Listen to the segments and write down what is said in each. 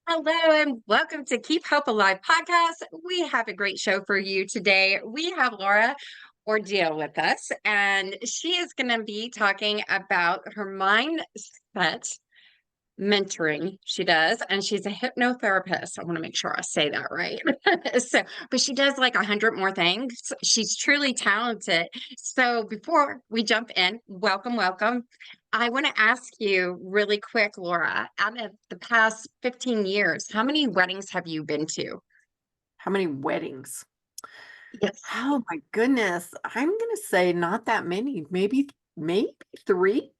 Hello and welcome to Keep Hope Alive podcast. We have a great show for you today. We have Laura Ordile with us, and she is going to be talking about her mindset mentoring. She does, and she's a hypnotherapist. I want to make sure I say that right. But she does like 100 more things. She's truly talented. So before we jump in, welcome. I want to ask you really quick, Laura, out of the past 15 years, how many weddings have you been to? How many weddings? Yes. Oh my goodness. I'm gonna say not that many. Maybe three.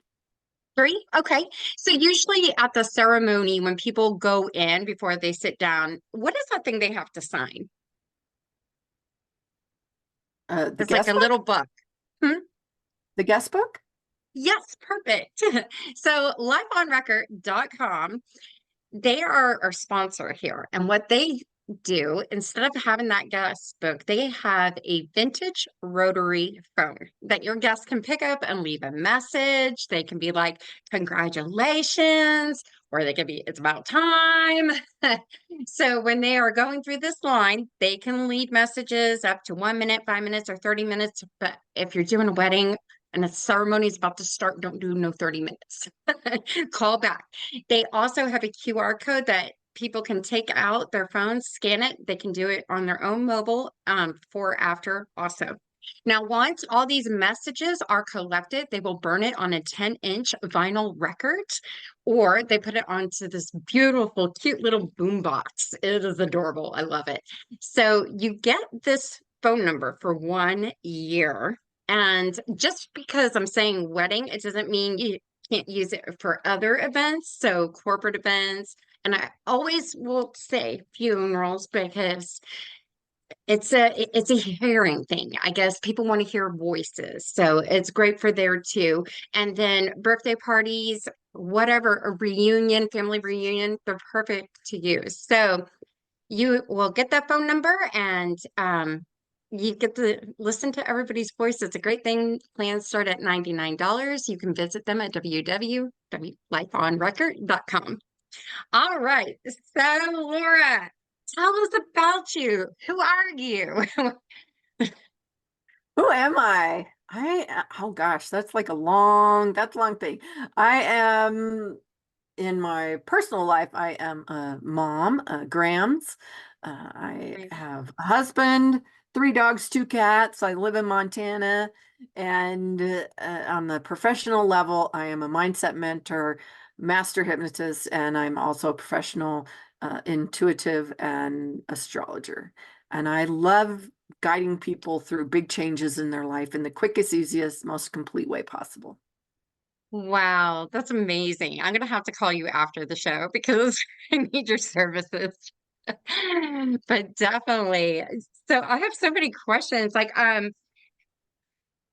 Three? Okay. So usually at the ceremony, when people go in before they sit down, what is that thing they have to sign? The It's like a guest book? little book. Hmm? The guest book? Yes, perfect. So lifeonrecord.com, they are our sponsor here. And what they do, instead of having that guest book, they have a vintage rotary phone that your guests can pick up and leave a message. They can be like, congratulations, or they can be, it's about time. So when they are going through this line, they can leave messages up to 1 minute, 5 minutes, or 30 minutes. But if you're doing a wedding, and the ceremony is about to start, don't do no 30 minutes. Call back. They also have a QR code that people can take out their phones, scan it. They can do it on their own mobile before, after also. Now, once all these messages are collected, they will burn it on a 10-inch vinyl record, or they put it onto this beautiful, cute little boom box. It is adorable. I love it. So you get this phone number for 1 year. And just because I'm saying wedding, it doesn't mean you can't use it for other events, so corporate events. And I always will say funerals because it's a hearing thing. I guess people want to hear voices, so it's great for there too. And then birthday parties, whatever, a reunion, family reunion, they're perfect to use. So you will get that phone number and you get to listen to everybody's voice. It's a great thing. Plans start at $99. You can visit them at www.lifeonrecord.com. All right. So, Laura, tell us about you. Who are you? Who am I? Oh gosh, that's a long thing. I am in my personal life, I am a mom, Grams. I have a husband, three dogs, two cats. I live in Montana. And on the professional level, I am a mindset mentor, master hypnotist, and I'm also a professional intuitive and astrologer. And I love guiding people through big changes in their life in the quickest, easiest, most complete way possible. Wow, that's amazing. I'm gonna have to call you after the show because I need your services. But definitely. So I have so many questions. Like,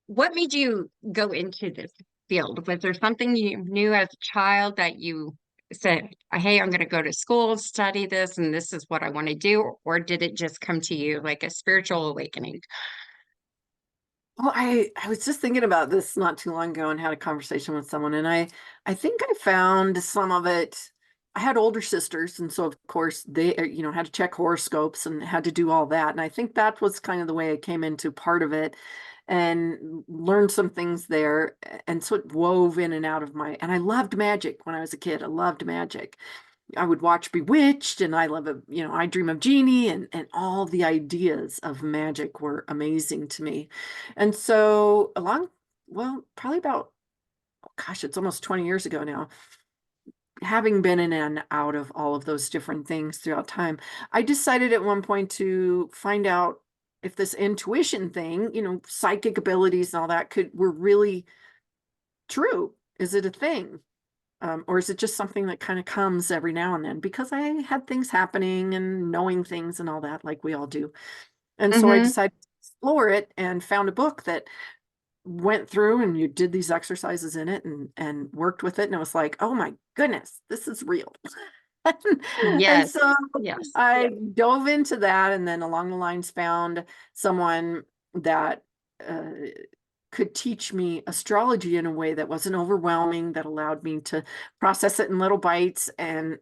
what made you go into this field? Was there something you knew as a child that you said, hey, I'm gonna go to school, study this, and this is what I want to do? Or did it just come to you like a spiritual awakening? Well, I was just thinking about this not too long ago and had a conversation with someone, and I think I found some of it. I had older sisters, and so of course they had to check horoscopes and had to do all that. And I think that was kind of the way I came into part of it and learned some things there. And so it wove in and out of and I loved magic when I was a kid. I loved magic. I would watch Bewitched, and I Dream of Jeannie, and all the ideas of magic were amazing to me. And so well, probably about, oh gosh, it's almost 20 years ago now, having been in and out of all of those different things throughout time, I decided at one point to find out if this intuition thing, psychic abilities and all that were really true. Is it a thing? Or is it just something that kind of comes every now and then? Because I had things happening and knowing things and all that, like we all do. And so I Mm-hmm. decided to explore it and found a book that went through and you did these exercises in it and worked with it. And it was like, oh my goodness, this is real. And Yes. so Yes. I dove into that, and then along the lines found someone that uh, could teach me astrology in a way that wasn't overwhelming, that allowed me to process it in little bites and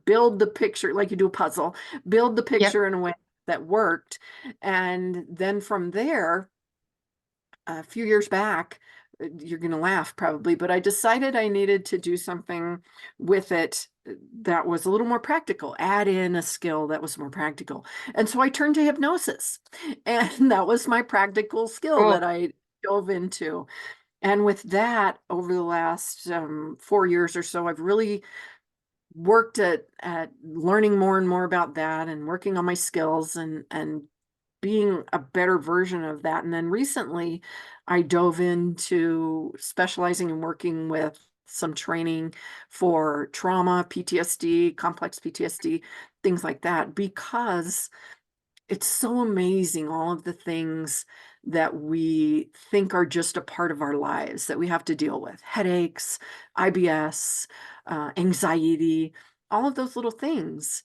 build the picture like you do a puzzle, build the Yep. picture in a way that worked. And then from there, a few years back, you're going to laugh probably, but I decided I needed to do something with it that was a little more practical, add in a skill that was more practical. And so I turned to hypnosis, and that was my practical skill Cool. that I dove into. And with that, over the last 4 years or so, I've really worked at learning more and more about that and working on my skills and being a better version of that. And then recently I dove into specializing and working with some training for trauma, PTSD, complex PTSD, things like that, because it's so amazing all of the things that we think are just a part of our lives that we have to deal with: headaches, IBS, anxiety, all of those little things.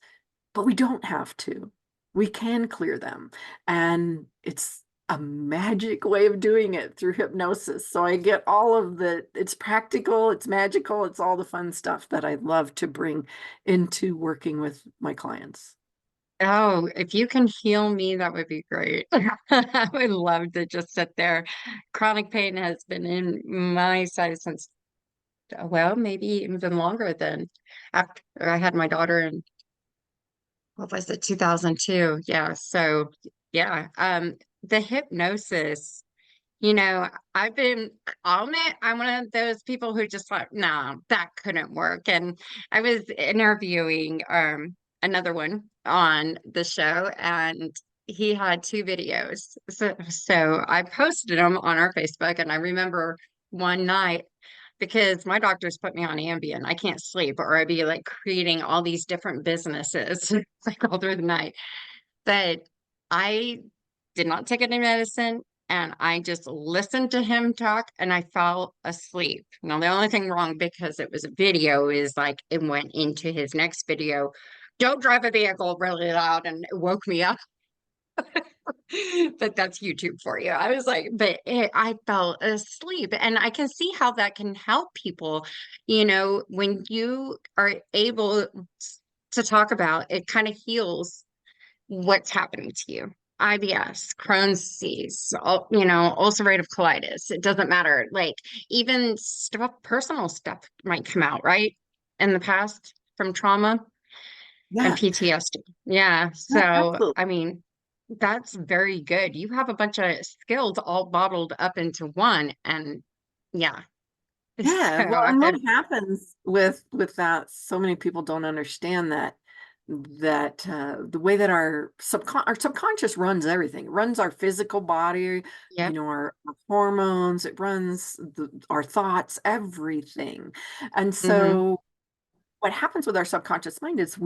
But we don't have to. We can clear them. And it's a magic way of doing it through hypnosis. So I get all of it's practical, it's magical, it's all the fun stuff that I love to bring into working with my clients. Oh, if you can heal me, that would be great. I would love to just sit there. Chronic pain has been in my side since, well, maybe even longer than after I had my daughter in, what was it, 2002? Yeah. So, yeah. The hypnosis, you know, I'll admit, I'm one of those people who just thought, no, that couldn't work. And I was interviewing another one on the show, and he had two videos. So I posted them on our Facebook, and I remember one night because my doctors put me on Ambien. I can't sleep, or I'd be like creating all these different businesses like all through the night. But I did not take any medicine, and I just listened to him talk and I fell asleep. Now, the only thing wrong because it was a video is like it went into his next video. Don't drive a vehicle really loud, and it woke me up. But that's YouTube for you. I was like, I fell asleep, and I can see how that can help people. You know, when you are able to talk about it, kind of heals what's happening to you. IBS, Crohn's disease, ulcerative colitis. It doesn't matter. Like even stuff, personal stuff might come out, right? In the past from trauma and Yeah, PTSD. Yeah. yeah, So, absolutely. I mean, that's very good. You have a bunch of skills all bottled up into one. And yeah. Yeah, So well, I and what could, happens with that, so many people don't understand that the way that our subconscious runs everything. It runs our physical body, yep. our hormones, it runs our thoughts, everything. And Hmm. so what happens with our subconscious mind is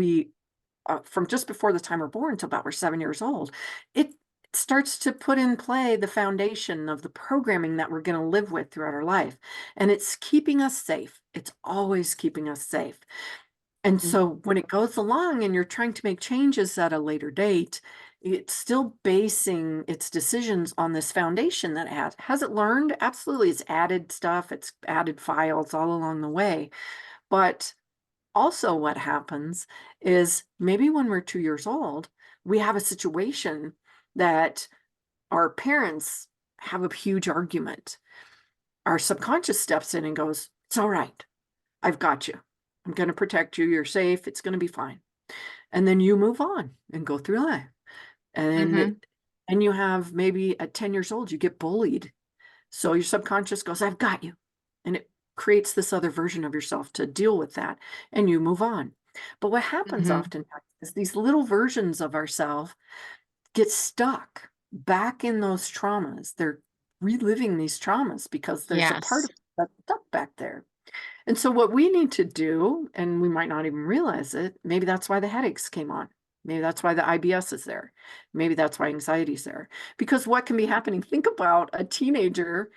from just before the time we're born till about we're 7 years old, it starts to put in play the foundation of the programming that we're going to live with throughout our life. And it's keeping us safe. It's always keeping us safe. And so when it goes along and you're trying to make changes at a later date, it's still basing its decisions on this foundation that it has. Has it learned? Absolutely. It's added stuff, it's added files all along the way. But also what happens is maybe when we're 2 years old, we have a situation that our parents have a huge argument. Our subconscious steps in and goes, it's all right. I've got you. I'm going to protect you. You're safe. It's going to be fine. And then you move on and go through life. And Hmm. and you have maybe at 10 years old, you get bullied. So your subconscious goes, I've got you. And it creates this other version of yourself to deal with that. And you move on. But what happens Hmm. oftentimes is these little versions of ourselves get stuck back in those traumas. They're reliving these traumas because there's a part Yes. of that's stuck back there. And so what we need to do, and we might not even realize it, maybe that's why the headaches came on. Maybe that's why the IBS is there. Maybe that's why anxiety is there. Because what can be happening? Think about a teenager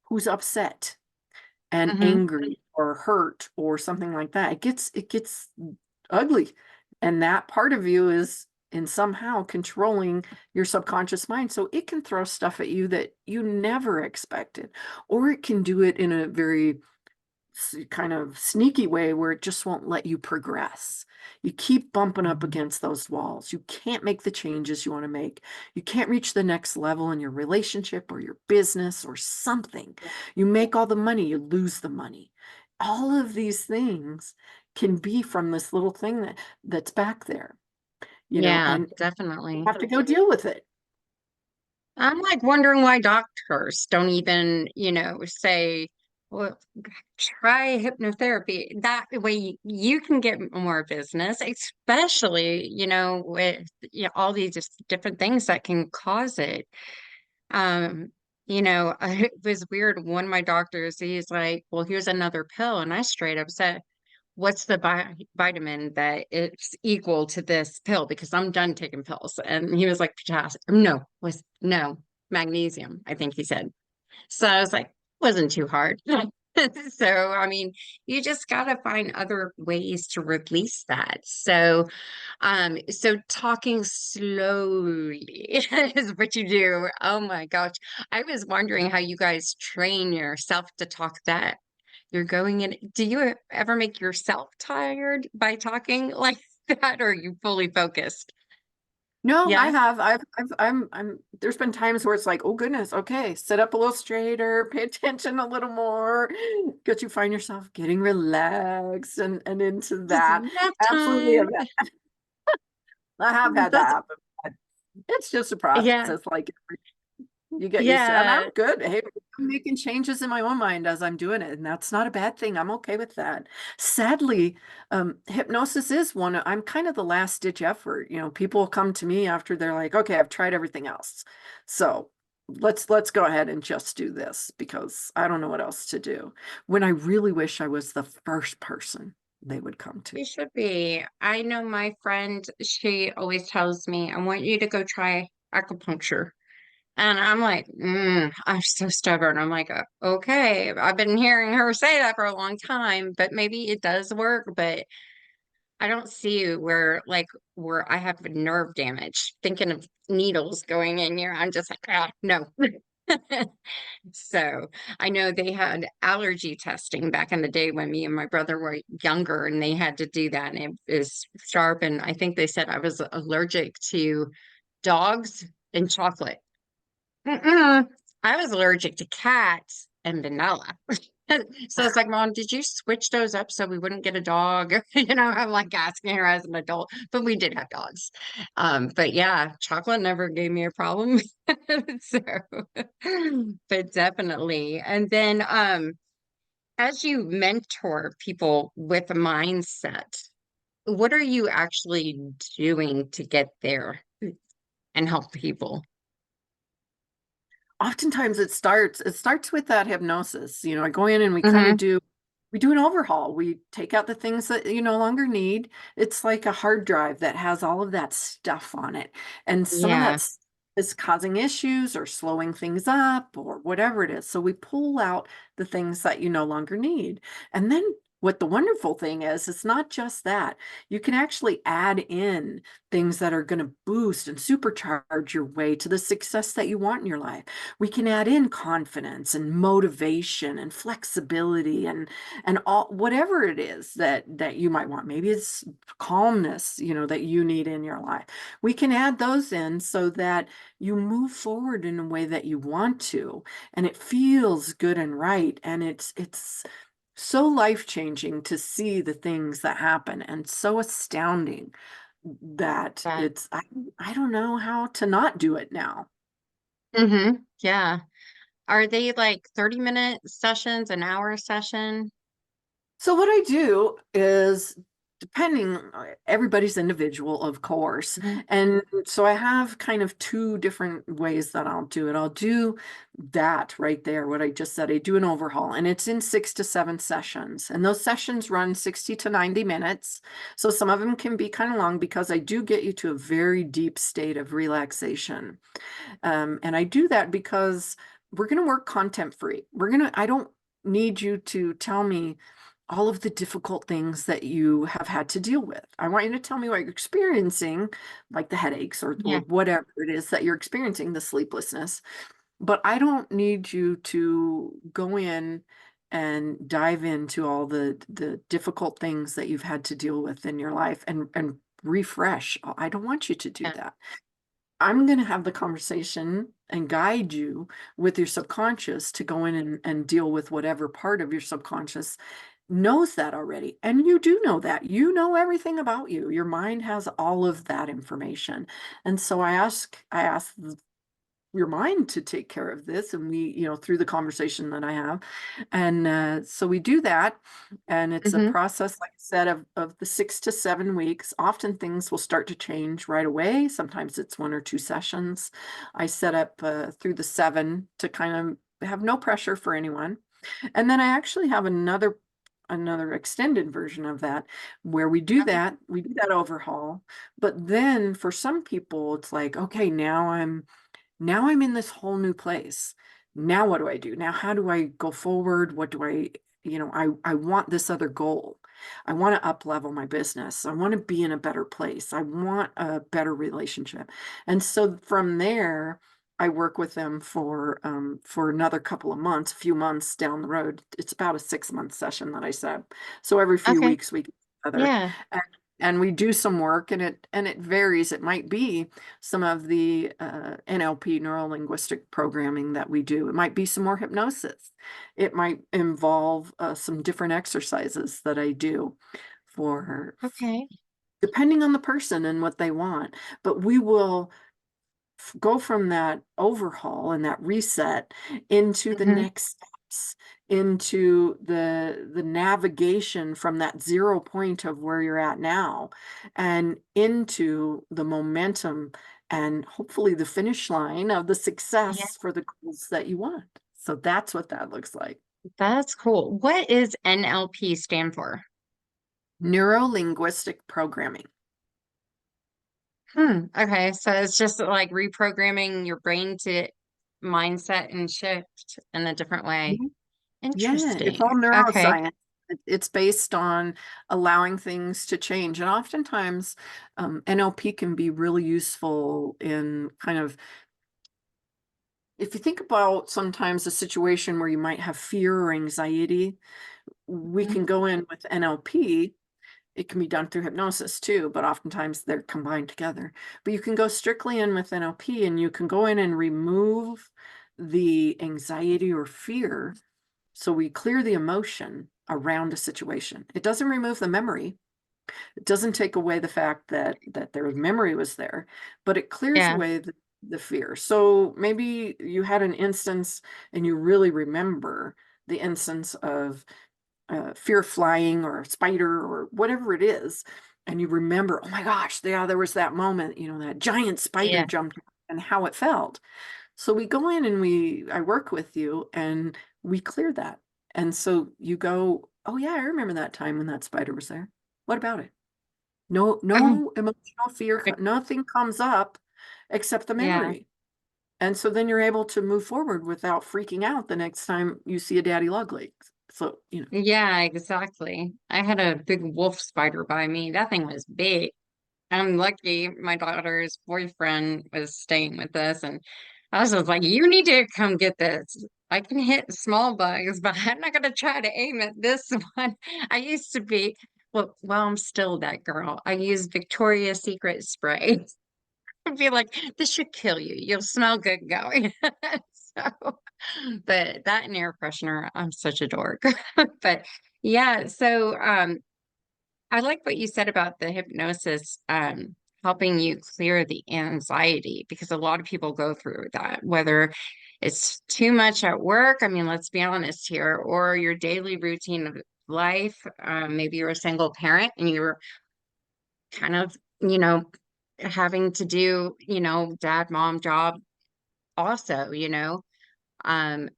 who's upset and Hmm. angry or hurt or something like that. It gets ugly. And that part of you is in somehow controlling your subconscious mind. So it can throw stuff at you that you never expected, or it can do it in a very kind of sneaky way where it just won't let you progress. You keep bumping up against those walls. You can't make the changes you want to make. You can't reach the next level in your relationship or your business or something. You make all the money, you lose the money. All of these things can be from this little thing that's back there, Yeah, and you definitely. have to go deal with it. I'm like wondering why doctors don't even, say, well, try hypnotherapy. That way you can get more business, especially, with all these just different things that can cause it. Um, it was weird. One of my doctors, he's like, well, here's another pill. And I straight up said, what's the vitamin that it's equal to this pill? Because I'm done taking pills. And he was like, potassium. No, magnesium, I think he said. So I was like, wasn't too hard. So, I mean, you just got to find other ways to release that. So talking slowly is what you do. Oh my gosh. I was wondering how you guys train yourself to talk that you're going in. Do you ever make yourself tired by talking like that, or are you fully focused? No, I Yeah. have. There's been times where it's like, oh goodness, okay, sit up a little straighter, pay attention a little more, because you find yourself getting relaxed and into It's that. nap Absolutely, time. I have had that That's, happen. But it's just a yeah. process. Like you get used to, and I'm Yeah. good. Hey, I'm making changes in my own mind as I'm doing it, and that's not a bad thing. I'm okay with that. Sadly, hypnosis is I'm kind of the last ditch effort. People come to me after they're like, okay, I've tried everything else. So let's go ahead and just do this because I don't know what else to do. When I really wish I was the first person they would come to. You should be. I know my friend, she always tells me, I want you to go try acupuncture. And I'm like, I'm so stubborn. I'm like, okay, I've been hearing her say that for a long time, but maybe it does work, but I don't see where I have nerve damage. Thinking of needles going in here, I'm just like, no. So I know they had allergy testing back in the day when me and my brother were younger, and they had to do that, and it was sharp. And I think they said I was allergic to dogs and chocolate. Mm-mm. I was allergic to cats and vanilla. So it's like, Mom, did you switch those up so we wouldn't get a dog? I'm like asking her as an adult, but we did have dogs. But yeah, chocolate never gave me a problem. So, but definitely. And then, as you mentor people with a mindset, what are you actually doing to get there and help people? Oftentimes it starts with that hypnosis. I go in and Hmm. we do an overhaul. We take out the things that you no longer need. It's like a hard drive that has all of that stuff on it. And some of Yeah. that is causing issues or slowing things up or whatever it is. So we pull out the things that you no longer need. And then what the wonderful thing is, it's not just that. You can actually add in things that are going to boost and supercharge your way to the success that you want in your life. We can add in confidence and motivation and flexibility and all whatever it is that you might want. Maybe it's calmness, that you need in your life. We can add those in so that you move forward in a way that you want to, and it feels good and right, and it's so life-changing to see the things that happen and so astounding that That. I don't know how to not do it now. Yeah. Are they like 30-minute sessions, an hour session? So what I do is depending everybody's individual, of course. Mhm. And so I have kind of two different ways that I'll do it. I'll do that right there, what I just said. I do an overhaul and it's in 6 to 7 sessions. And those sessions run 60 to 90 minutes. So some of them can be kind of long because I do get you to a very deep state of relaxation. And I do that because we're going to work content free. I don't need you to tell me all of the difficult things that you have had to deal with. I want you to tell me what you're experiencing, like the headaches or Yeah. whatever it is that you're experiencing, the sleeplessness. But I don't need you to go in and dive into all the difficult things that you've had to deal with in your life and refresh. I don't want you to do Yeah. that. I'm going to have the conversation and guide you with your subconscious to go in and deal with whatever part of your subconscious knows that already. And you do know that. You know everything about you. Your mind has all of that information. And so I ask your mind to take care of this, and we, through the conversation that I have. And so we do that, and it's a Hmm. process, like I said, of the 6 to 7 weeks. Often things will start to change right away. Sometimes it's 1 or 2 sessions. I set up through the 7 to kind of have no pressure for anyone. And then I actually have another extended version of that, where Okay. we do that overhaul. But then for some people it's like, okay, now I'm in this whole new place. Now what do I do? Now how do I go forward? What do I want this other goal. I want to up level my business. I want to be in a better place. I want a better relationship. And so from there, I work with them for another couple of months, a few months down the road. It's about a 6 month session that I said. So every few Okay. weeks we get together, Yeah. and, and we do some work, and it varies. It might be some of the NLP, neuro linguistic programming that we do. It might be some more hypnosis. It might involve some different exercises that I do for Okay. depending on the person and what they want. But we will go from that overhaul and that reset into the Hmm. next steps, into the navigation from that 0 point of where you're at now, and into the momentum and hopefully the finish line of the Yeah. success for the goals that you want. So that's what that looks like. That's cool. What is NLP stand for? Neuro linguistic programming. Okay. So it's just like reprogramming your brain to mindset and shift in a different way. Yeah, it's all Interesting. Okay. neuroscience. It's based on allowing things to change. And oftentimes, NLP can be really useful in kind of, if you think about sometimes a situation where you might have fear or anxiety, we Mhm. can go in with NLP. It can be done through hypnosis too, but oftentimes they're combined together. But you can go strictly in with NLP, and you can go in and remove the anxiety or fear. So we clear the emotion around a situation. It doesn't remove the memory. It doesn't take away the fact that their memory was there, but it clears Yeah. away the fear. So maybe you had an instance and you really remember the instance of fear of flying or a spider or whatever it is. And you remember, oh my gosh, yeah, there was that moment, that giant spider Yeah. jumped and how it felt. So we go in and I work with you and we clear that. And so you go, oh yeah, I remember that time when that spider was there. What about it? No, Okay. no emotional fear, nothing comes up except the Yeah. memory. And so then you're able to move forward without freaking out the next time you see a daddy log legs. So, Yeah, exactly. I had a big wolf spider by me. That thing was big. I'm lucky my daughter's boyfriend was staying with us, and I was just like, you need to come get this. I can hit small bugs, but I'm not gonna try to aim at this one. I used to be, well, I'm still that girl. I use Victoria's Secret spray. I'd be like, this should kill you. You'll smell good going. So, but that and air freshener, I'm such a dork. But yeah, so I like what you said about the hypnosis helping you clear the anxiety because a lot of people go through that, whether it's too much at work. I mean, let's be honest here, or your daily routine of life. Maybe you're a single parent and you're kind of, having to do, dad, mom job also, I'm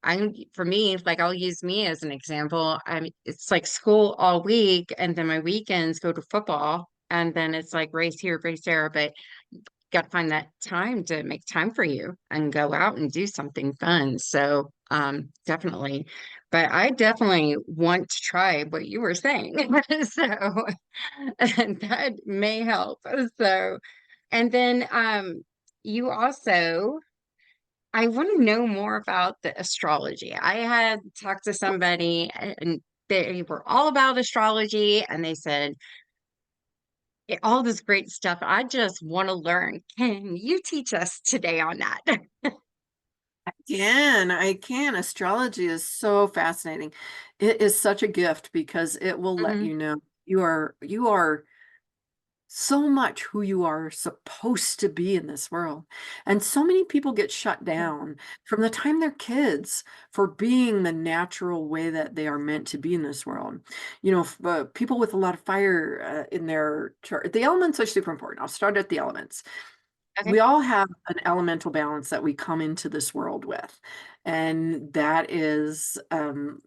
for me, like I'll use me as an example. It's like school all week, and then my weekends go to football, and then it's like race here, race there. But got to find that time to make time for you and go out and do something fun. So, definitely. but I definitely want to try what you were saying. So that may help. So, and then you also, I want to know more about the astrology. I had talked to somebody and they were all about astrology and they said, all this great stuff. I just want to learn. Can you teach us today on that? I can. Astrology is so fascinating. It is such a gift because it will let Hmm. you know you are so much who you are supposed to be in this world. And so many people get shut down from the time they're kids for being the natural way that they are meant to be in this world. People with a lot of fire in their chart, the elements are super important. I'll start at the elements. Okay. We all have an elemental balance that we come into this world with. And that is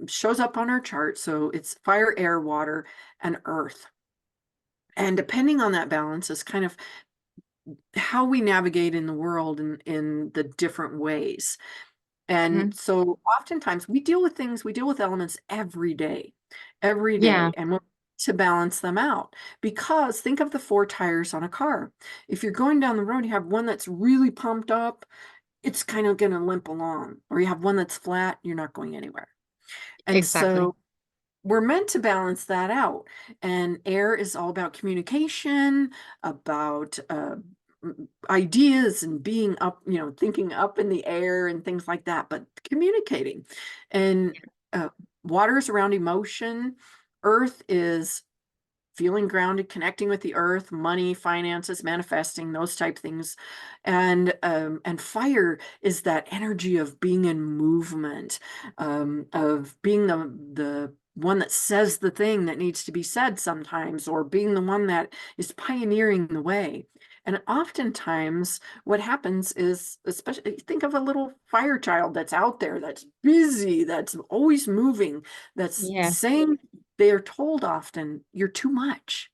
shows up on our chart. So it's fire, air, water, and earth. And depending on that balance is kind of how we navigate in the world in the different ways. And Hmm. so oftentimes we deal with elements every Yeah, day, and we're to balance them out. Because think of the four tires on a car. If you're going down the road, you have one that's really pumped up, it's kind of going to limp along, or you have one that's flat, you're not going anywhere. And exactly. so we're meant to balance that out. And air is all about communication, about ideas and being up, thinking up in the air and things like that, but communicating. And uh, water is around emotion. Earth is feeling grounded, connecting with the earth, money, finances, manifesting, those type things. And fire is that energy of being in movement, of being the one that says the thing that needs to be said sometimes, or being the one that is pioneering the way. And oftentimes what happens is, especially think of a little fire child that's out there, that's busy, that's always moving, that's Yeah. saying, they are told often, you're too much.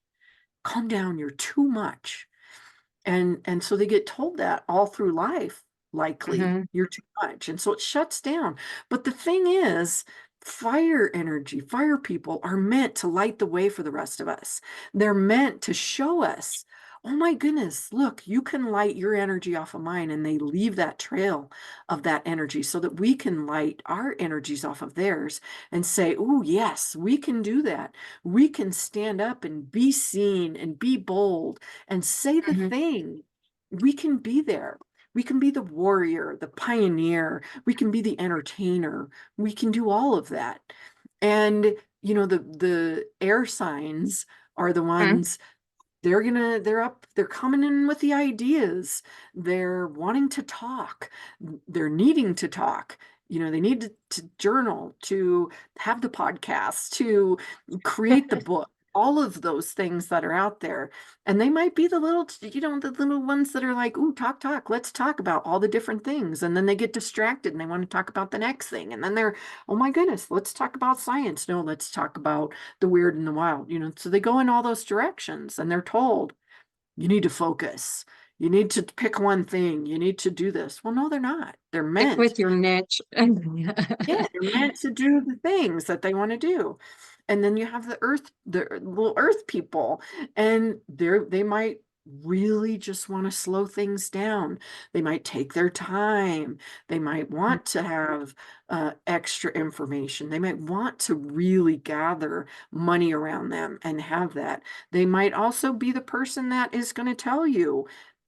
Calm down, you're too much. And so they get told that all through life, likely, Hmm. you're too much. And so it shuts down. But the thing is, fire energy, fire people are meant to light the way for the rest of us. They're meant to show us, oh my goodness, look, you can light your energy off of mine. And they leave that trail of that energy so that we can light our energies off of theirs and say, oh, yes, we can do that. We can stand up and be seen and be bold and say the Hmm. thing. We can be there. We can be the warrior, the pioneer. We can be the entertainer. We can do all of that. And the air signs are the ones, they're coming in with the ideas. They're wanting to talk. They're needing to talk. They need to journal, to have the podcast, to create the book, all of those things that are out there. And they might be the little ones that are like, ooh, talk, let's talk about all the different things. And then they get distracted and they want to talk about the next thing. And then they're, oh my goodness, let's talk about science. No, let's talk about the weird and the wild. So they go in all those directions and they're told, you need to focus. You need to pick one thing. You need to do this. Well, no, they're not. They're Stick meant. with your niche. Yeah, they're meant to do the things that they want to do. And then you have the little earth people, and they might really just want to slow things down. They might take their time. They might want to have extra information. They might want to really gather money around them and have that. They might also be the person that is going to tell you,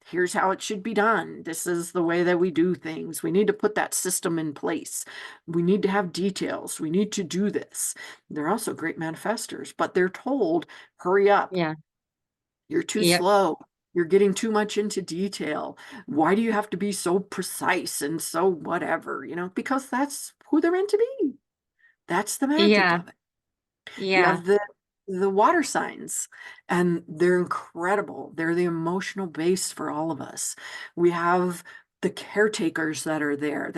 here's how it should be done. This is the way that we do things. We need to put that system in place. We need to have details. We need to do this. They're also great manifestors, but they're told, hurry up. Yeah. You're too Yep. slow. You're getting too much into detail. Why do you have to be so precise and so whatever? Because that's who they're meant to be. That's the magic Yeah. of it. You Yeah. have the water signs, and they're incredible. They're the emotional base for all of us. We have the caretakers that are there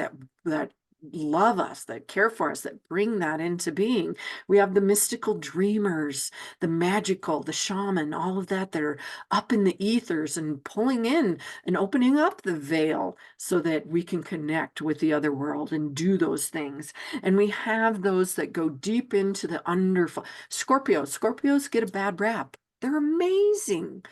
that love us, that care for us, that bring that into being. We have the mystical dreamers, the magical, the shaman, all of that are up in the ethers and pulling in and opening up the veil so that we can connect with the other world and do those things. And we have those that go deep into the underfloor. Scorpios get a bad rap. They're amazing.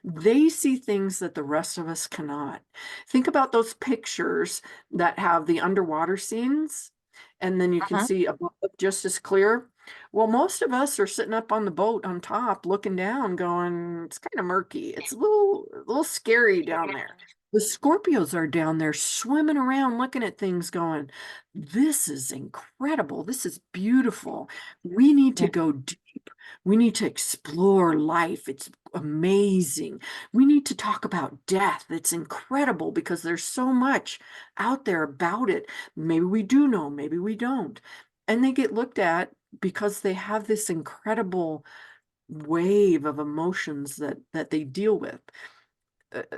They see things that the rest of us cannot. Think about those pictures that have the underwater scenes, and then you can Uh-huh. see above just as clear. Well, most of us are sitting up on the boat on top, looking down, going, it's kind of murky. It's a little scary down there. The Scorpios are down there swimming around, looking at things, going, this is incredible. This is beautiful. We need to Yeah. go deep. We need to explore life. It's amazing. We need to talk about death. It's incredible because there's so much out there about it. Maybe we do know, maybe we don't. And they get looked at because they have this incredible wave of emotions that they deal with.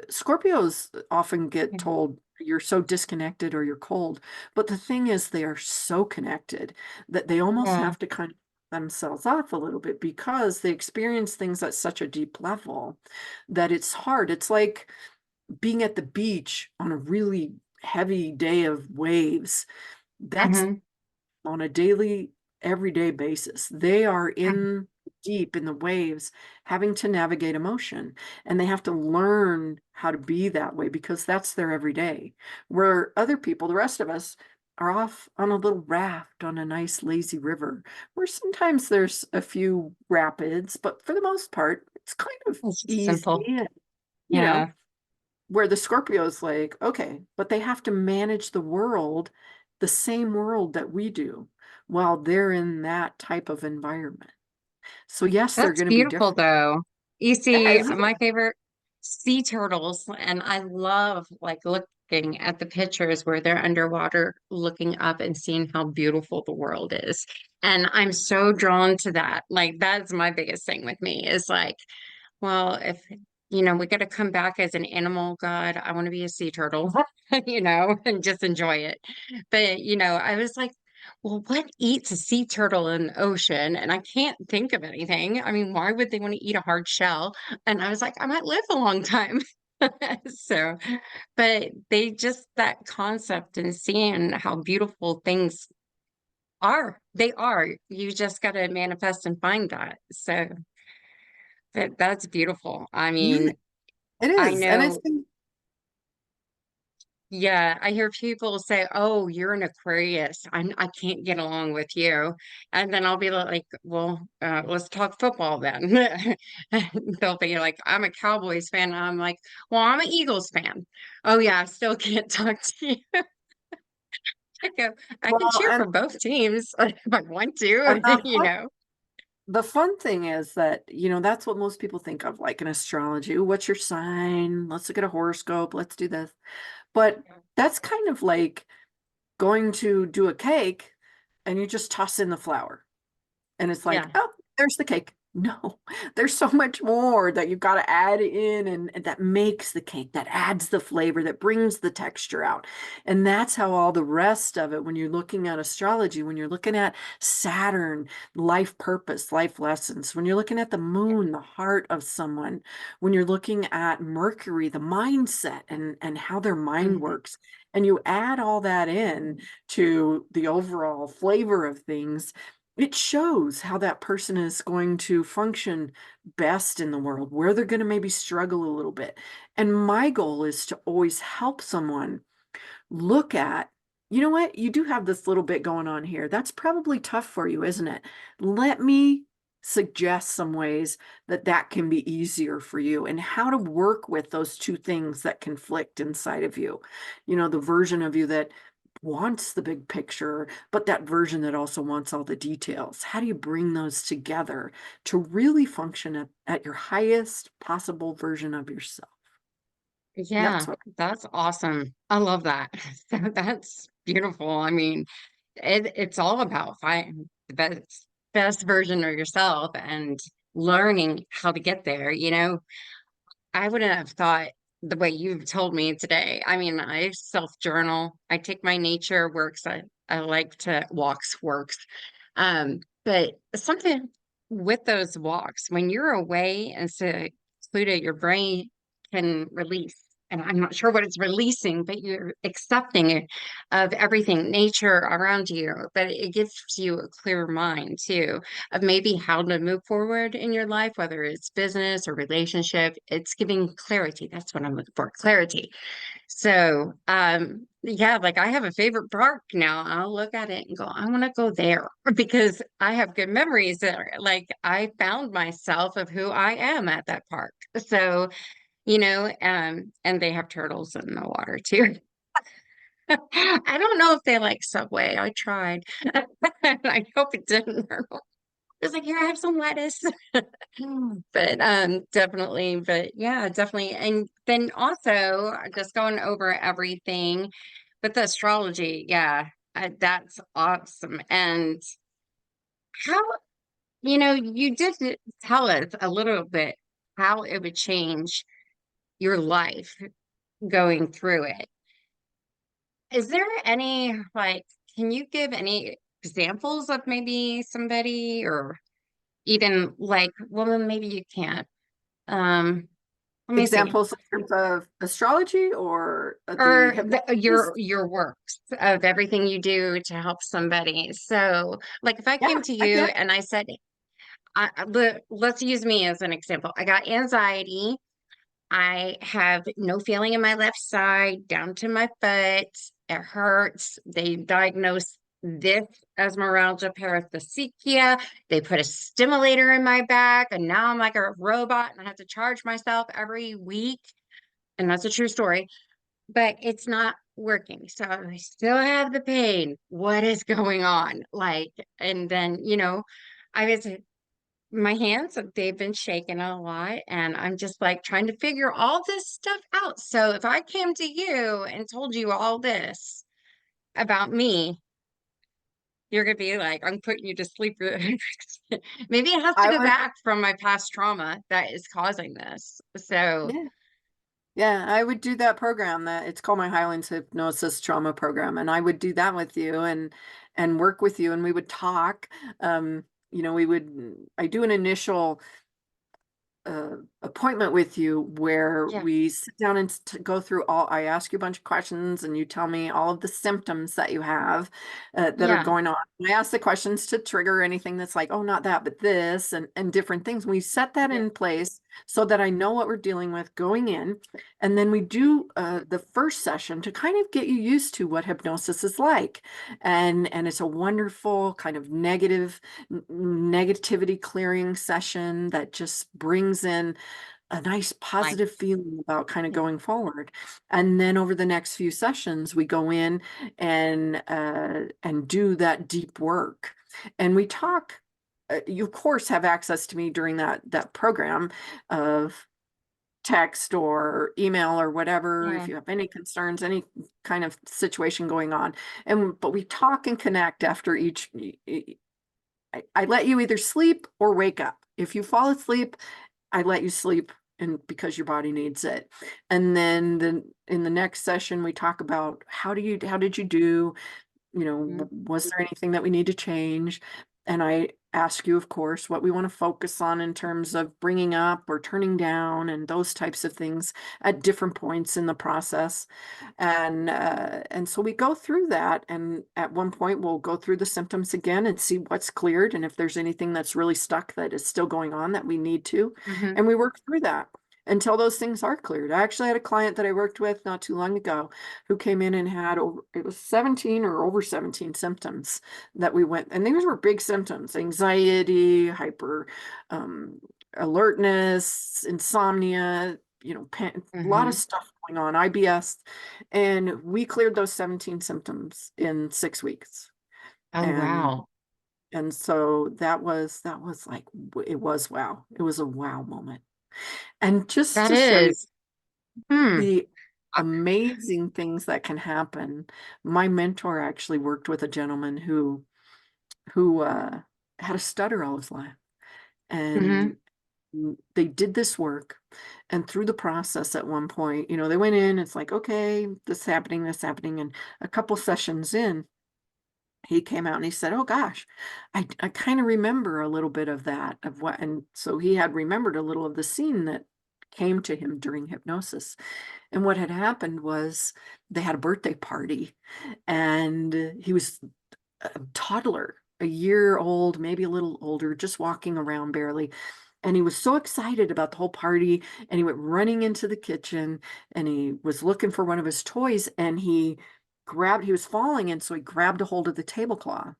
Scorpios often get told you're so disconnected or you're cold, but the thing is they are so connected that they almost Yeah. have to kind of themselves off a little bit because they experience things at such a deep level that it's hard. It's like being at the beach on a really heavy day of waves. That's Mhm. on a daily, everyday basis. They are in deep in the waves, having to navigate emotion, and they have to learn how to be that way because that's their everyday. Where other people, the rest of us, are off on a little raft on a nice lazy river, where sometimes there's a few rapids, but for the most part, it's kind of It's just easy simple. and, you know, Yeah. where the Scorpio's like, okay, but they have to manage the world, the same world that we do, while they're in that type of environment. So yes, they're That's going to be beautiful different. though. You Yeah, see, isn't my favorite sea turtles, and I love like looking at the pictures where they're underwater, looking up and seeing how beautiful the world is. And I'm so drawn to that. Like that's my biggest thing with me is like, well, if we got to come back as an animal god, I want to be a sea turtle, and just enjoy it. But, I was like, well, what eats a sea turtle in the ocean? And I can't think of anything. I mean, why would they want to eat a hard shell? And I was like, I might live a long time. So, but they just that concept and seeing how beautiful things are, they are. You just got to manifest and find that. So that's beautiful. I yeah, mean, it I is. And it's know, yeah, I hear people say, "Oh, you're an Aquarius. I can't get along with you." And then I'll be like, "Well, let's talk football then." And they'll be like, "I'm a Cowboys fan." And I'm like, "Well, I'm an Eagles fan." Oh yeah, I still can't talk to you. I go, I can well, cheer for both teams if I want and to, you know. the fun thing is that, that's what most people think of, like in astrology. Ooh, what's your sign? Let's look at a horoscope. Let's do this. But that's kind of like going to do a cake and you just toss in the flour. And it's like, Yeah. oh, there's the cake. No, there's so much more that you've got to add in, and that makes the cake, that adds the flavor, that brings the texture out. And that's how all the rest of it, when you're looking at astrology, when you're looking at Saturn, life purpose, life lessons, when you're looking at the moon, the heart of someone, when you're looking at Mercury, the mindset and how their mind Mhm. works, and you add all that in to the overall flavor of things, it shows how that person is going to function best in the world, where they're going to maybe struggle a little bit. And my goal is to always help someone look at, you know what, you do have this little bit going on here. That's probably tough for you, isn't it? Let me suggest some ways that that can be easier for you and how to work with those two things that conflict inside of you. The version of you that wants the big picture, but that version that also wants all the details. How do you bring those together to really function at your highest possible version of yourself? Yeah, That's what. that's awesome. I love that. So that's beautiful. I mean, it's all about finding the best version of yourself and learning how to get there. I wouldn't have thought the way you've told me today. I mean, I self journal. I take my nature works. I like to walks works. But something with those walks, when you're away and secluded, your brain can release. And I'm not sure what it's releasing, but you're accepting it of everything, nature around you. But it gives you a clear mind too of maybe how to move forward in your life, whether it's business or relationship. It's giving clarity. That's what I'm looking for, clarity. So, yeah, like I have a favorite park now. I'll look at it and go, I want to go there because I have good memories there. Like I found myself of who I am at that park. So, and they have turtles in the water too. I don't know if they like Subway. I tried. I hope it didn't hurt 'em. It's like, here, I have some lettuce. But definitely, but yeah, definitely. And then also just going over everything, but the astrology, yeah, that's awesome. And how, you did tell us a little bit how it would change your life going through it. Is there any, like, can you give any examples of maybe somebody or even like, well, then maybe you can't. Um, Let me see. Examples in terms of astrology or the Or hypnotist? your works of everything you do to help somebody. So, like if I Yeah, came to I you can. and I said, let's use me as an example. I got anxiety. I have no feeling in my left side down to my foot. It hurts. They diagnosed this as neuralgia paresthesia. They put a stimulator in my back, and now I'm like a robot and I have to charge myself every week. And that's a true story, but it's not working. So I still have the pain. What is going on? Like, and then, I was my hands, they've been shaking a lot, and I'm just like trying to figure all this stuff out. So if I came to you and told you all this about me, you're gonna be like, I'm putting you to sleep. Maybe it has to I go would, back from my past trauma that is causing this. So yeah. Yeah, I would do that program that it's called my Highlands Hypnosis Trauma Program. And I would do that with you and work with you and we would talk. I do an initial appointment with you where yeah, we sit down and go through I ask you a bunch of questions and you tell me all of the symptoms that you have that are yeah, going on. And I ask the questions to trigger anything that's like, oh, not that, but this and different things. We set that yeah. in place so that I know what we're dealing with going in. And then we do the first session to kind of get you used to what hypnosis is like. And it's a wonderful kind of negativity clearing session that just brings in a nice Like, positive feeling about kind of yeah, going forward. And then over the next few sessions, we go in and do that deep work. And we talk, you of course have access to me during that program of text or email or whatever if yeah, you have any concerns, any kind of situation going on. But we talk and connect after each I let you either sleep or wake up. If you fall asleep, I let you sleep and because your body needs it. And then in the next session, we talk about how did you do? mhm, Was there anything that we need to change? And I ask you, of course, what we want to focus on in terms of bringing up or turning down and those types of things at different points in the process. And so we go through that. And at one point, we'll go through the symptoms again and see what's cleared and if there's anything that's really stuck that is still going on that we need to. mhm. And we work through that until those things are cleared. I actually had a client that I worked with not too long ago who came in and had it was 17 or over 17 symptoms that we went, and these were big symptoms: anxiety, hyper alertness, insomnia, a lot of Mhm. stuff going on, IBS, and we cleared those 17 symptoms in 6 weeks. Oh, And wow. and so that was like it was wow. It was a wow moment. And just That to show you is. Hmm. the Uh, amazing things that can happen. My mentor actually worked with a gentleman who had a stutter all his life, mhm. and they did this work. And through the process, at one point, they went in. It's like, okay, this happening, and a couple sessions in, he came out and he said, "Oh gosh, I kind of remember a little bit of that, of what," and so he had remembered a little of the scene that came to him during hypnosis. And what had happened was they had a birthday party, and he was a toddler, a year old, maybe a little older, just walking around barely. And he was so excited about the whole party, and he went running into the kitchen, and he was looking for one of his toys, and he was falling, and so he grabbed a hold of the tablecloth,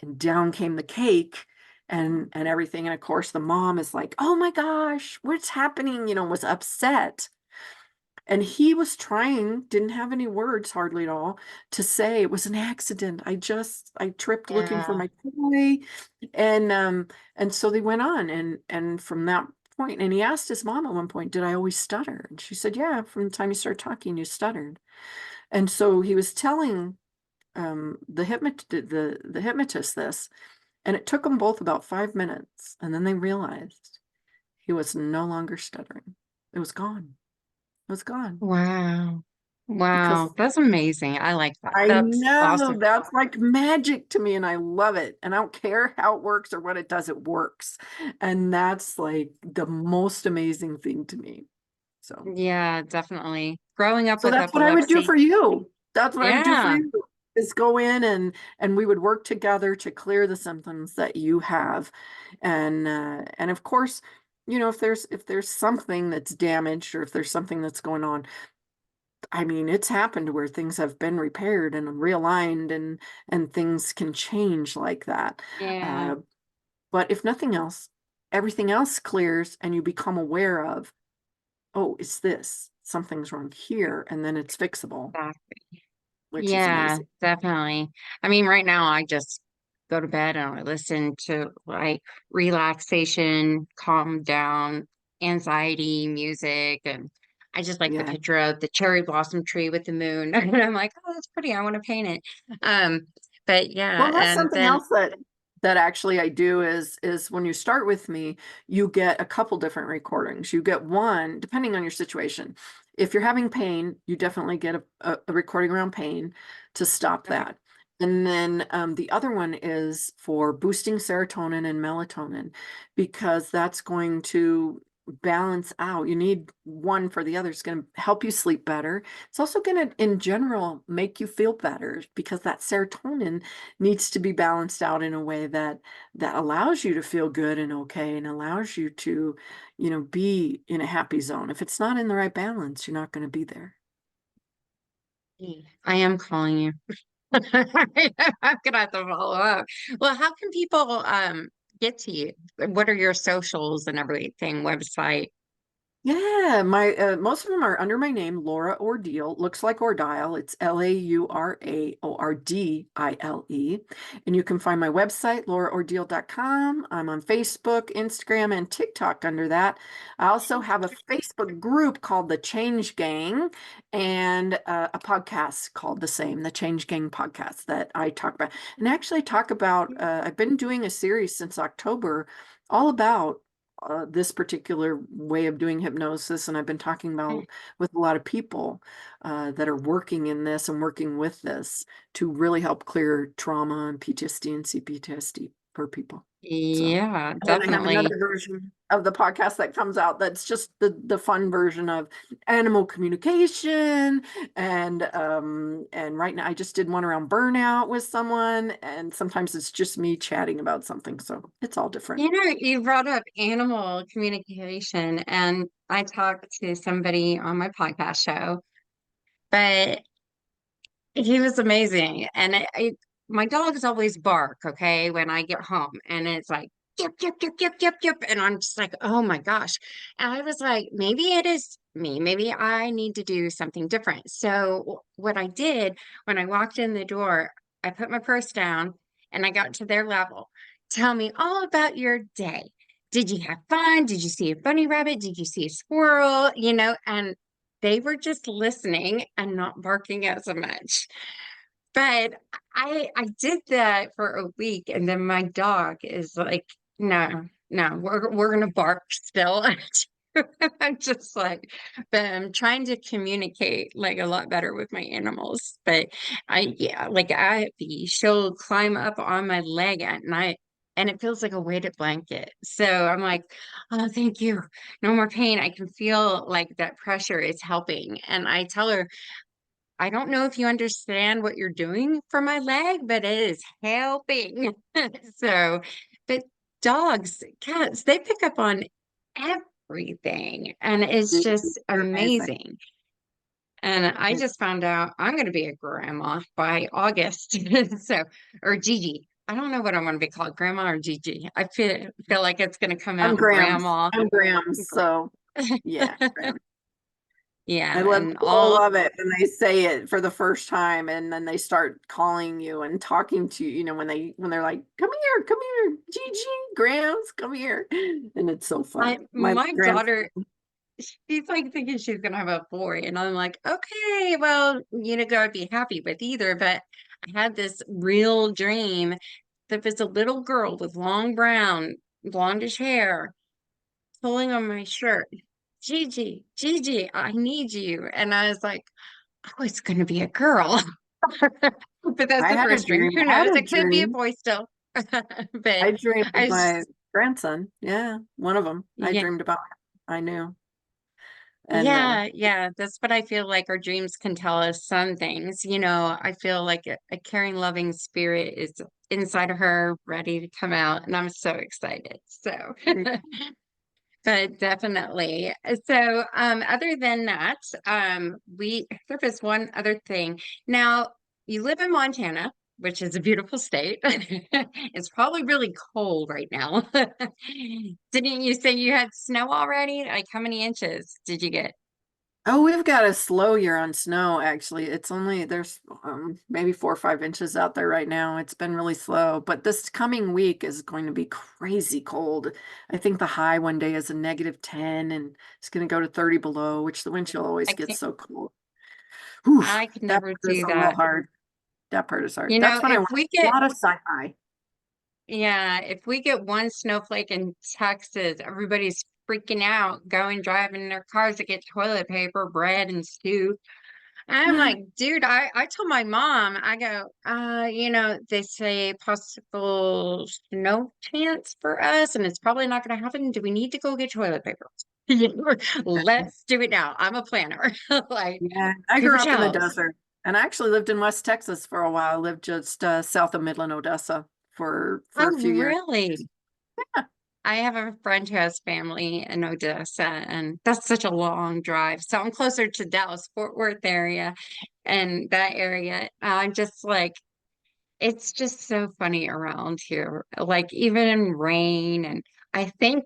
and down came the cake and everything. And of course, the mom is like, "Oh my gosh, what's happening?" Was upset. And he was trying, didn't have any words hardly at all to say it was an accident. I tripped looking for Yeah. my toy. And so they went on, and from that point, and he asked his mom at one point, "Did I always stutter?" And she said, "Yeah, from the time you started talking, you stuttered." And so he was telling the hypnotist this, and it took them both about 5 minutes, and then they realized he was no longer stuttering. It was gone. It was gone. Wow. Because Wow. That's amazing. I like that. I That's know awesome. that's like magic to me, and I love it. And I don't care how it works or what it does, it works. And that's like the most amazing thing to me. So, Yeah, definitely. Growing up so with that's what I would do epilepsy. for you. That's what I would do for Yeah. you is go in and we would work together to clear the symptoms that you have. And of course, if there's something that's damaged or if there's something that's going on, I mean, it's happened where things have been repaired and realigned and things can change like that. Yeah. Uh, but if nothing else, everything else clears and you become aware of, oh, it's this, something's wrong here, and then it's fixable, which is Yeah, amazing. definitely. I mean, right now I just go to bed and I listen to like relaxation, calm down, anxiety music, and I just like the Yeah. picture of the cherry blossom tree with the moon. And I'm like, oh, that's pretty. I want to paint it. Um, but yeah, Well, that's and something then else that actually I do is when you start with me, you get a couple different recordings. You get one, depending on your situation. If you're having pain, you definitely get a recording around pain to stop okay, that. And then the other one is for boosting serotonin and melatonin because that's going to balance out. You need one for the other. It's going to help you sleep better. It's also going to, in general, make you feel better because that serotonin needs to be balanced out in a way that allows you to feel good and okay and allows you to be in a happy zone. If it's not in the right balance, you're not going to be there. I am calling you. I'm gonna have to follow up. Well, how can people get to you? What are your socials and everything, website? Yeah, my most of them are under my name, Laura Ordile. Looks like Ordile. It's Lauraordile. And you can find my website, lauraordile.com. I'm on Facebook, Instagram, and TikTok under that. I also have a Facebook group called The Change Gang and a podcast called the same, The Change Gang Podcast that I talk about. And actually talk about, I've been doing a series since October all about this particular way of doing hypnosis, and I've been talking about with a lot of people that are working in this and working with this to really help clear trauma and PTSD and CPTSD for people. So, Yeah, and then I have definitely. another version of the podcast that comes out that's just the fun version of animal communication and right now I just did one around burnout with someone, and sometimes it's just me chatting about something, so it's all different. You brought up animal communication, and I talked to somebody on my podcast show, but he was amazing. And my dogs always bark, okay, when I get home, and it's like, yip, yip, yip, yip, yip, yip. And I'm just like, oh my gosh. And I was like, maybe it is me. Maybe I need to do something different. So, what I did when I walked in the door, I put my purse down and I got to their level. Tell me all about your day. Did you have fun? Did you see a bunny rabbit? Did you see a squirrel? And they were just listening and not barking as much. But I did that for a week, and then my dog is like, no, no, we're gonna bark still. I'm just like, but I'm trying to communicate like a lot better with my animals. But yeah, like she'll climb up on my leg at night and it feels like a weighted blanket. So I'm like, oh, thank you. No more pain. I can feel like that pressure is helping. And I tell her, I don't know if you understand what you're doing for my leg, but it is helping. So, but dogs, cats, they pick up on everything, and it's just They're amazing. amazing. And I It- just found out I'm going to be a grandma by August. So, or Gigi. I don't know what I want to be called, grandma or Gigi. I feel like it's going to come I'm out Grams. grandma. I'm Grams. Gra- So yeah, Grams. I Yeah, love and people all love it when they say it for the first time and then they start calling you and talking to you, when they're like, come here, Gigi, Grams, come here. And it's so fun. My my Grams. daughter, she's like thinking she's gonna have a boy, and I'm like, okay, well, I'd be happy with either. But I had this real dream that was a little girl with long brown, blondish hair pulling on my shirt. Gigi, Gigi, I need you. And I was like, oh, it's gonna be a girl. But that's I the had a first dream. dream. Who I had knows? a It could be a dream. boy still. But I dreamed I of my was grandson. Yeah, one of them. I yeah. dreamed about him. I knew. And Yeah, yeah, that's what I feel like our dreams can tell us some things. I feel like a caring, loving spirit is inside of her, ready to come out, and I'm so excited. So, but definitely. So, other than that, there was one other thing. Now, you live in Montana, which is a beautiful state. It's probably really cold right now. Didn't you say you had snow already? Like, how many inches did you get? oh, we've got a slow year on snow, actually. There's maybe 4 or 5 inches out there right now. It's been really slow, but this coming week is going to be crazy cold. I think the high one day is a -10 and it's going to go to 30 below, which the wind chill always I gets can't, so cold. Whew, I could that never part is do a little that. hard. That part is hard. That's when I If want we a get, lot of sci-fi. yeah, if we get one snowflake in Texas, everybody's freaking out, going driving in their cars to get toilet paper, bread, and stew. I'm like, dude, I told my mom, I go, they say possible snow chance for us, and it's probably not going to happen. Do we need to go get toilet paper? Let's do it now. I'm a planner. Like, Yeah, I paper grew up in the towels. desert and I actually lived in West Texas for a while. I lived just south of Midland, Odessa for a Oh, few years. really? I have a friend who has family in Odessa, and that's such a long drive. So I'm closer to Dallas, Fort Worth area and that area. I'm just like, it's just so funny around here. Like even in rain, and I think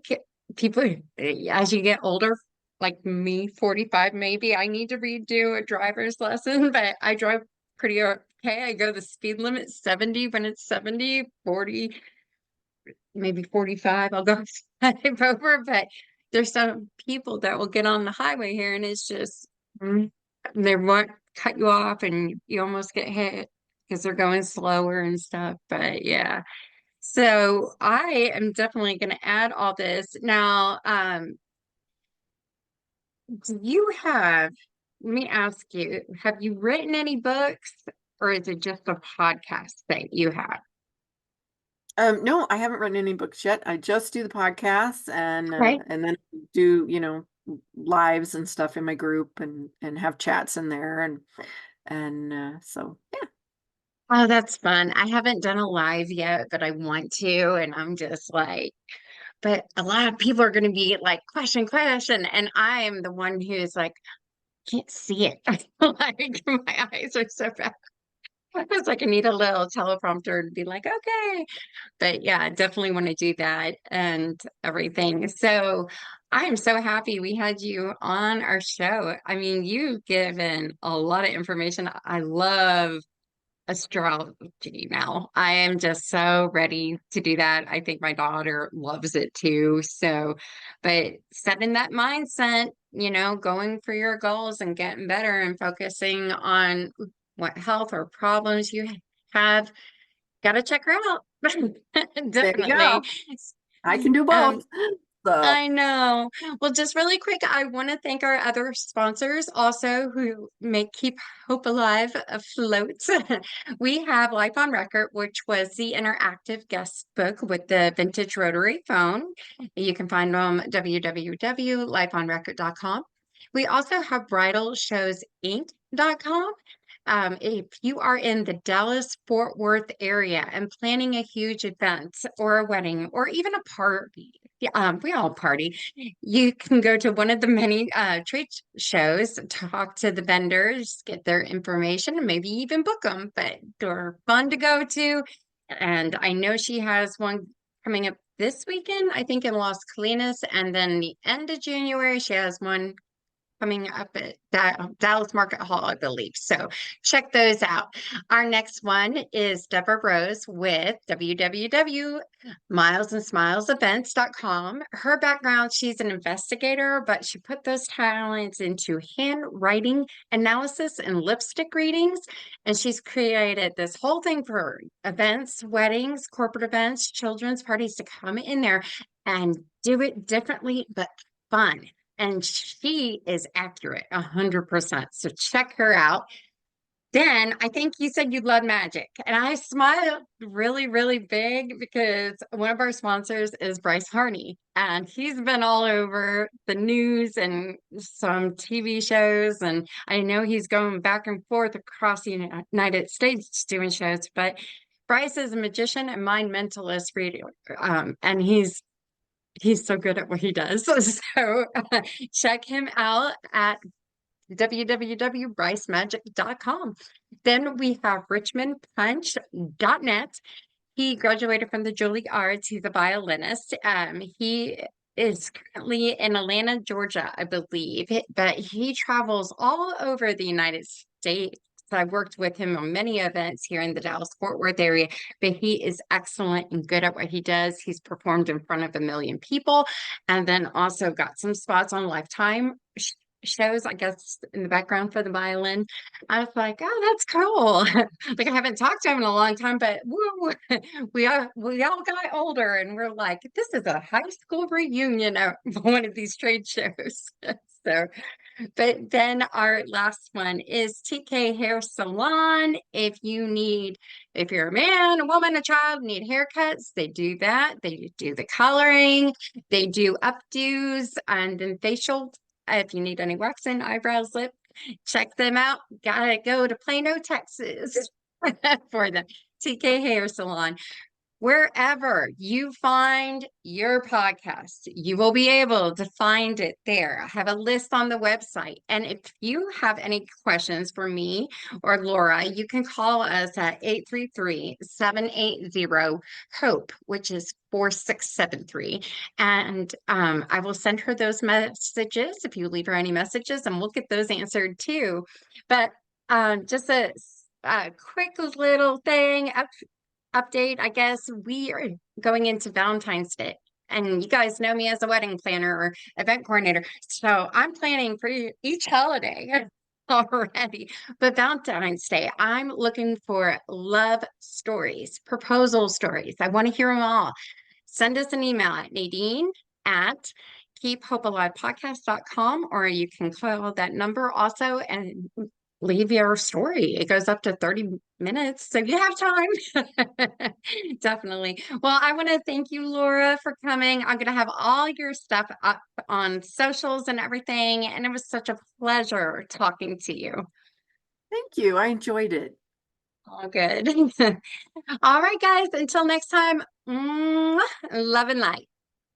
people, as you get older, like me, 45 maybe, I need to redo a driver's lesson, but I drive pretty okay. I go the speed limit 70 when it's 70, 40, maybe 45. I'll go five over, but there's some people that will get on the highway here and it's just they won't cut you off and you almost get hit because they're going slower and stuff. But yeah. So I am definitely going to add all this. Now, do you let me ask you, have you written any books or is it just a podcast that you have? No, I haven't written any books yet. I just do the podcasts Okay. and then do, lives and stuff in my group and have chats in there and so yeah. Oh, that's fun. I haven't done a live yet, but I want to. And I'm just like, but a lot of people are going to be like, question, question. And I am the one who's like, can't see it. Like, my eyes are so bad. It's like I need a little teleprompter to be like, okay. But yeah, I definitely want to do that and everything. So I am so happy we had you on our show. I mean, you've given a lot of information. I love astrology now. I am just so ready to do that. I think my daughter loves it too. So, but setting that mindset, going for your goals and getting better and focusing on what health or problems you have, got to check her out. There you Definitely. go. I can do Um, both. So I know. Well, just really quick, I want to thank our other sponsors also who make keep hope alive afloat. We have Life on Record, which was the interactive guest book with the vintage rotary phone. You can find them www.lifeonrecord.com. We also have bridalshowsinc.com. If you are in the Dallas Fort Worth area and planning a huge event or a wedding or even a party, yeah, we all party. You can go to one of the many trade shows, talk to the vendors, get their information, and maybe even book them. But they're fun to go to. And I know she has one coming up this weekend, I think in Las Colinas, and then the end of January, she has one coming up at Dallas Market Hall, I believe. So check those out. Our next one is Deborah Rose with www.milesandsmilesevents.com. Her background, she's an investigator, but she put those talents into handwriting analysis and lipstick readings. And she's created this whole thing for events, weddings, corporate events, children's parties to come in there and do it differently, but fun. And she is accurate 100%. So check her out. Then I think you said you love magic. And I smiled really, really big because one of our sponsors is Bryce Harney. And he's been all over the news and some TV shows. And I know he's going back and forth across the United States doing shows. But Bryce is a magician and mind mentalist reader. And he's so good at what he does. So check him out at www.bricemagic.com. Then we have richmondpunch.net. He graduated from the Juilliard. He's a violinist. He is currently in Atlanta, Georgia, I believe, but he travels all over the United States. I've worked with him on many events here in the Dallas-Fort Worth area, but he is excellent and good at what he does. He's performed in front of 1 million people and then also got some spots on Lifetime shows, I guess, in the background for the violin. I was like, oh, that's cool. Like I haven't talked to him in a long time, but woo, we all got older and we're like, this is a high school reunion at one of these trade shows. So, but then our last one is TK Hair Salon. If you're a man, a woman, a child, need haircuts, they do that. They do the coloring, they do updos, and then facial. If you need any waxing, eyebrows, lip, check them out. Gotta go to Plano, Texas for the TK Hair Salon. Wherever you find your podcast, you will be able to find it there. I have a list on the website. And if you have any questions for me or Laura, you can call us at 833-780-HOPE, which is 4673. And I will send her those messages if you leave her any messages, and we'll get those answered too. But just a quick little thing update, I guess we are going into Valentine's Day. And you guys know me as a wedding planner or event coordinator. So I'm planning for each holiday already. But Valentine's Day, I'm looking for love stories, proposal stories. I want to hear them all. Send us an email at Nadine at keephopealivepodcast.com, or you can call that number also and leave your story. It goes up to 30 minutes, so you have time. Definitely. Well, I want to thank you, Laura, for coming. I'm going to have all your stuff up on socials and everything, and it was such a pleasure talking to you. thank you. I enjoyed it. All good. All right, guys, until next time, love and light.